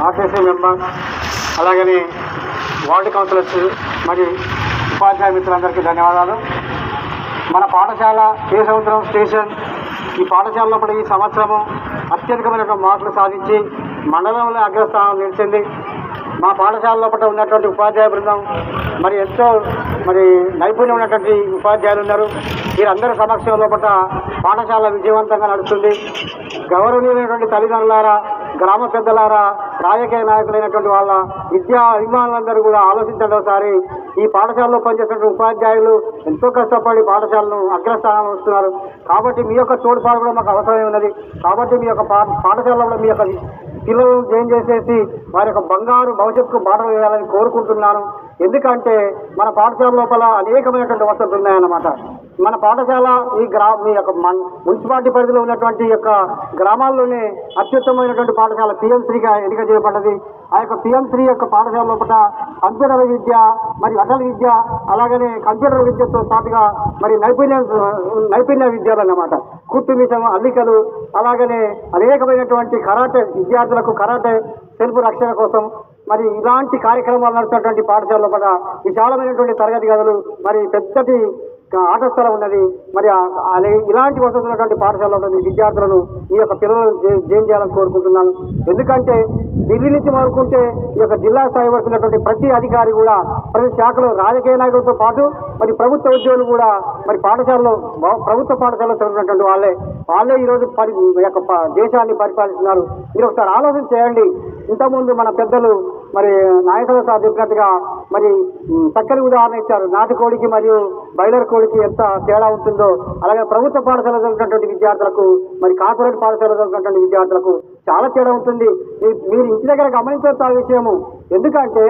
RTC member, అలాగనే ward counsellors మరియు ఉపాధ్యాయ మిత్రులందరికీ ధన్యవాదాలు. మన పాఠశాల కేశవంతరం స్టేషన్ ఈ పాఠశాలలో కూడా ఈ సంవత్సరము అత్యధికమైనటువంటి మార్కులు సాధించి మండలంలో అగ్రస్థానం నిలిచింది. మా పాఠశాల లోపల ఉన్నటువంటి ఉపాధ్యాయ బృందం ఎంతో నైపుణ్యం ఉన్నటువంటి ఉపాధ్యాయులు ఉన్నారు. వీరందరి సమక్షం లోపల పాఠశాల విజయవంతంగా నడుస్తుంది. గౌరవనీయులైనటువంటి తల్లిదండ్రులారా, గ్రామ పెద్దలారా, రాజకీయ నాయకులైనటువంటి వాళ్ళ విద్యా అభిమానులందరూ కూడా ఆలోచించండి ఒకసారి. ఈ పాఠశాలలో పనిచేసినటువంటి ఉపాధ్యాయులు ఎంతో కష్టపడి పాఠశాలను అగ్రస్థానంలో వస్తున్నారు. కాబట్టి మీ యొక్క తోడ్పాటు కూడా మాకు అవసరమే ఉన్నది. కాబట్టి మీ యొక్క పాఠశాలలో మీ యొక్క పిల్లలను జాయిన్ చేసేసి వారి యొక్క బంగారు భవిష్యత్తుకు బాటలు వేయాలని కోరుకుంటున్నాను. ఎందుకంటే మన పాఠశాల లోపల అనేకమైనటువంటి వసతులు ఉన్నాయన్నమాట. మన పాఠశాల మీ యొక్క మున్సిపాలిటీ పరిధిలో ఉన్నటువంటి యొక్క గ్రామాల్లోనే అత్యుత్తమైనటువంటి పాఠశాల పిఎం3గా ఎన్నిక చేయబడ్డది. ఆ యొక్క పిఎం3 యొక్క పాఠశాల లోపల కంప్యూటర్ విద్య అటల్ విద్య, అలాగనే కంప్యూటర్ విద్యతో పాటుగా నైపుణ్య విద్యలు అన్నమాట. కుట్టు మిషన్, అల్లికలు, అలాగనే అనేకమైనటువంటి కరాటే విద్యార్థులకు కరాటే సెల్ఫ్ రక్షణ కోసం ఇలాంటి కార్యక్రమాలు నడుస్తున్నటువంటి పాఠశాల లోపల విశాలమైనటువంటి తరగతి గదులు, పెద్దటి ఆట స్థలం ఉన్నది. ఇలాంటి వసతులు ఉన్నటువంటి పాఠశాలలో విద్యార్థులను ఈ యొక్క పిల్లలను జాయిన్ చేయాలని కోరుకుంటున్నాను. ఎందుకంటే ఢిల్లీ నుంచి మొదలుకుంటే ఈ యొక్క జిల్లా స్థాయి వరకు ఉన్నటువంటి ప్రతి అధికారి కూడా ప్రతి శాఖలో రాజకీయ నాయకులతో పాటు ప్రభుత్వ ఉద్యోగులు కూడా పాఠశాలలో ప్రభుత్వ పాఠశాలలో చదువుతున్నటువంటి వాళ్ళే ఈరోజు దేశాన్ని పరిపాలిస్తున్నారు. మీరు ఒకసారి ఆలోచన చేయండి. ఇంతకుముందు మన పెద్దలు నాయకులు సార్ చెప్పినట్టుగా చక్కని ఉదాహరణ ఇచ్చారు. నాటుకోడికి మరియు బాయిలర్ కోడికి ఎంత తేడా ఉంటుందో, అలాగే ప్రభుత్వ పాఠశాల చదువుతున్నటువంటి విద్యార్థులకు కార్పొరేట్ పాఠశాల చదువుతున్నటువంటి విద్యార్థులకు చాలా తేడా ఉంటుంది. మీరు ఇంటి దగ్గర గమనించవలసిన విషయము. ఎందుకంటే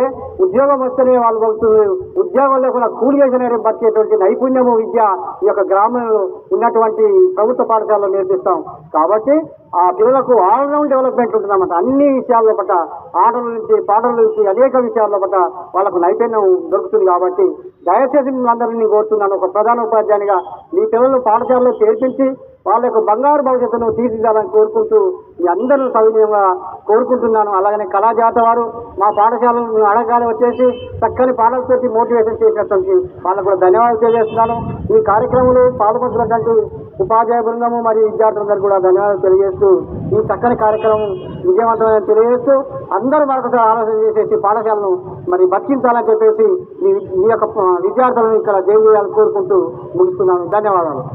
ఉద్యోగం వస్తేనే వాళ్ళు బతుకుతుంది, ఉద్యోగం లేకుండా కూలి చేసిన బతికేటువంటి నైపుణ్యము విద్య ఈ యొక్క గ్రామంలో ఉన్నటువంటి ప్రభుత్వ పాఠశాలలో నేర్పిస్తాం. కాబట్టి ఆ పిల్లలకు ఆల్రౌండ్ డెవలప్మెంట్ ఉంటుందన్నమాట. అన్ని విషయాల్లో పట్ల ఆటల నుంచి పాటల నుంచి అనేక విషయాల్లో పట్ల వాళ్ళకు నైపుణ్యం దొరుకుతుంది. కాబట్టి దయచేసి మిమ్మల్ని కోరుతున్నాను, ఒక ప్రధాన ఉపాధ్యాయునిగా మీ పిల్లలు పాఠశాలలో చేర్పించి వాళ్ళ యొక్క బంగారు భవిష్యత్తును తీర్చిదిద్దాలని కోరుకుంటూ మీ అందరూ సవినయంగా కోరుకుంటున్నాను. అలాగనే కళాజాత వారు మా పాఠశాలను అడగానే వచ్చేసి చక్కని పాటలతోటి మోటివేషన్ చేసినటువంటి వాళ్ళకు కూడా ధన్యవాదాలు తెలియజేస్తున్నాను. ఈ కార్యక్రమంలో పాల్గొంటున్నటువంటి ఉపాధ్యాయ బృందము విద్యార్థులందరూ కూడా ధన్యవాదాలు తెలియజేస్తూ ఈ చక్కని కార్యక్రమం విజయవంతమైన తెలియజేస్తూ అందరూ మరొకసారి ఆలోచన చేసేసి పాఠశాలను బతికించాలని చెప్పేసి మీ యొక్క విద్యార్థులను ఇక్కడ జాయిన్ చేయాలని కోరుకుంటూ ముగిస్తున్నాను. ధన్యవాదాలు.